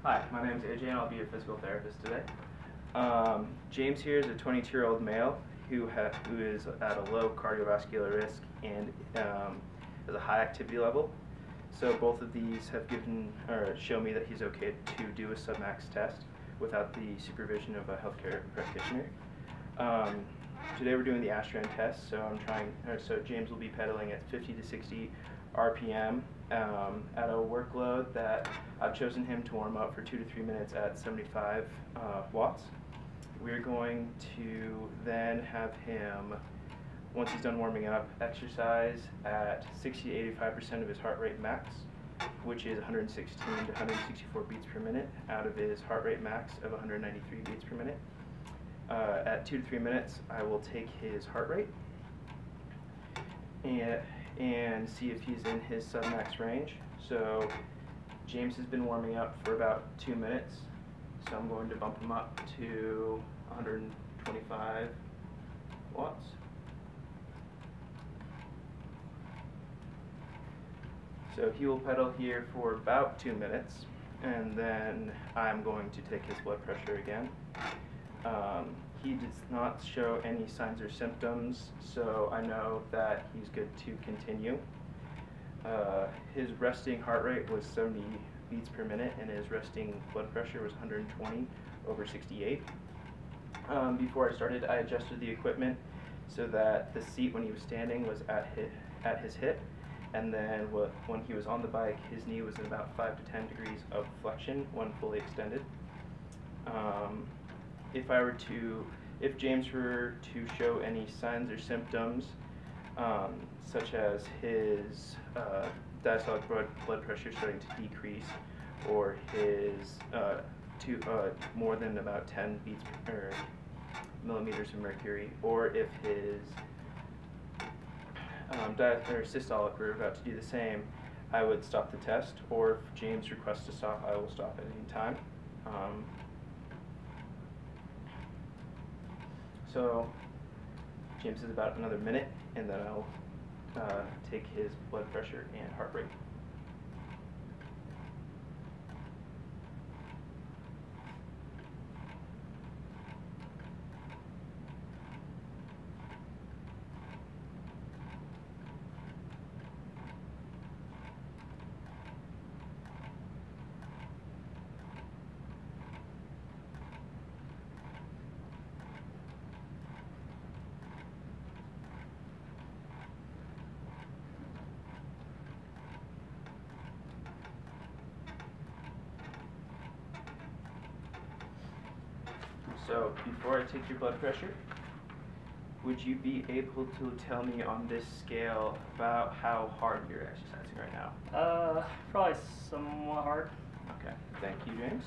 Hi, my name is AJ and I'll be your physical therapist today. James here is a 22-year-old male who is at a low cardiovascular risk and has a high activity level. So both of these have show me that he's okay to do a submax test without the supervision of a healthcare practitioner. Today we're doing the Astrand test, so James will be pedaling at 50 to 60 RPM at a workload that I've chosen him to warm up for 2 to 3 minutes at 75 watts. We're going to then have him, once he's done warming up, exercise at 60 to 85% of his heart rate max, which is 116 to 164 beats per minute out of his heart rate max of 193 beats per minute. At 2 to 3 minutes, I will take his heart rate and see if he's in his submax range. So James has been warming up for about 2 minutes, so I'm going to bump him up to 125 watts. So he will pedal here for about 2 minutes, and then I'm going to take his blood pressure again. He does not show any signs or symptoms, so I know that he's good to continue. His resting heart rate was 70 beats per minute, and his resting blood pressure was 120 over 68. Before I started, I adjusted the equipment so that the seat when he was standing was at his hip, and then when he was on the bike, his knee was at about 5 to 10 degrees of flexion when fully extended. If James were to show any signs or symptoms, such as his diastolic blood pressure starting to decrease, or his more than about 10 beats per millimeters of mercury, or if his systolic were about to do the same, I would stop the test, or if James requests to stop, I will stop at any time. So James is about another minute, and then I'll take his blood pressure and heart rate. So before I take your blood pressure, would you be able to tell me on this scale about how hard you're exercising right now? Probably somewhat hard. Okay, thank you, James.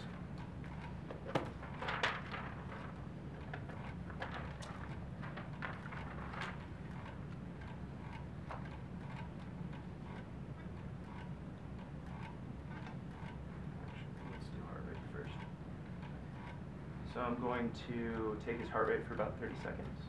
Let's do heart rate first. So I'm going to take his heart rate for about 30 seconds.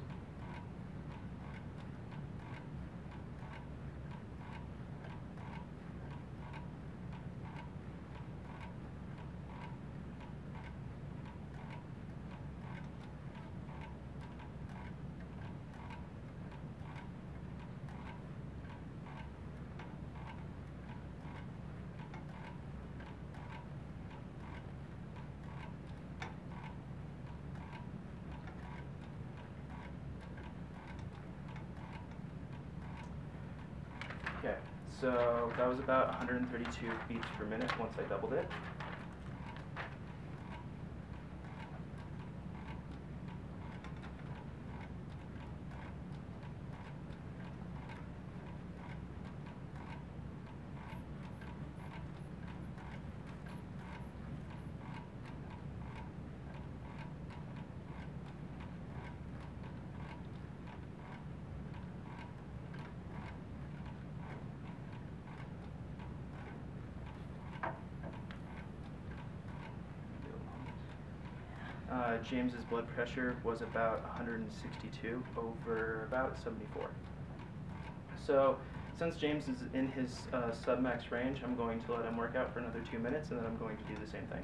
Okay, so that was about 132 beats per minute once I doubled it. James's blood pressure was about 162 over about 74. So since James is in his submax range, I'm going to let him work out for another 2 minutes, and then I'm going to do the same thing.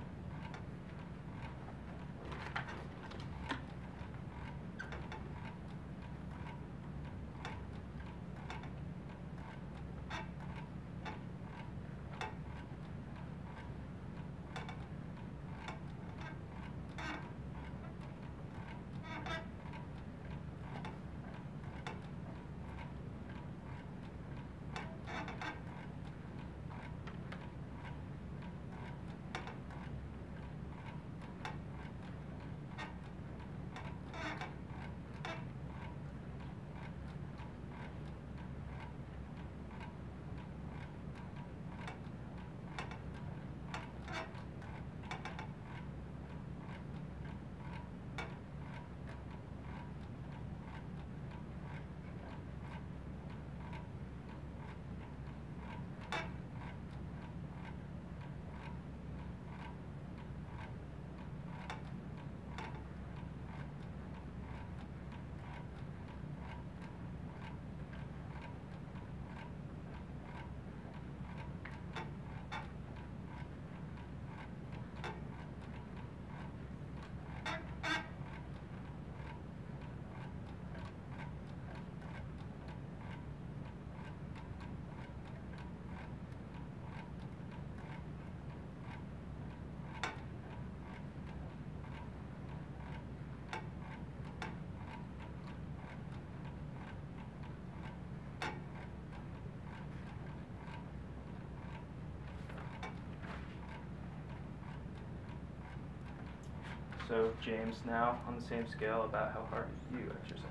So James, now on the same scale, about how hard are you exercising?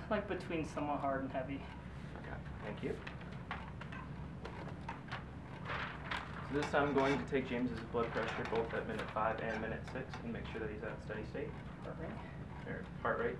Like between somewhat hard and heavy. Okay, thank you. So this time I'm going to take James's blood pressure both at minute 5 and minute 6 and make sure that he's at steady state. Heart rate. Or heart rate.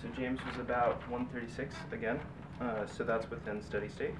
So James was about 136 again, so that's within steady state.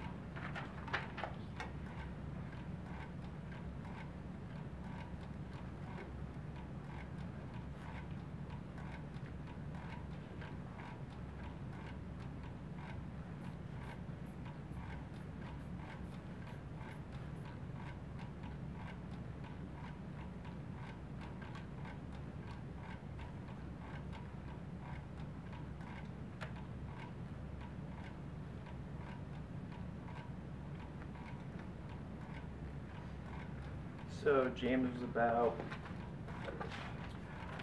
So James was about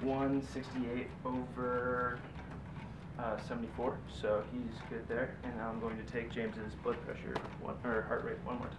168 over 74, so he's good there. And now I'm going to take James's blood pressure or heart rate one more time.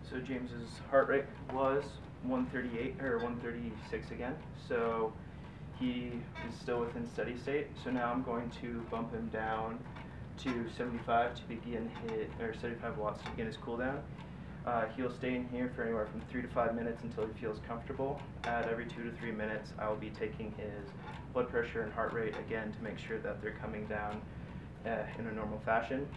So James's heart rate was 138 or 136 again. So he is still within steady state. So now I'm going to bump him down to 75 to begin 75 watts to begin his cool down. He'll stay in here for anywhere from 3 to 5 minutes until he feels comfortable. At every 2 to 3 minutes, I will be taking his blood pressure and heart rate again to make sure that they're coming down in a normal fashion.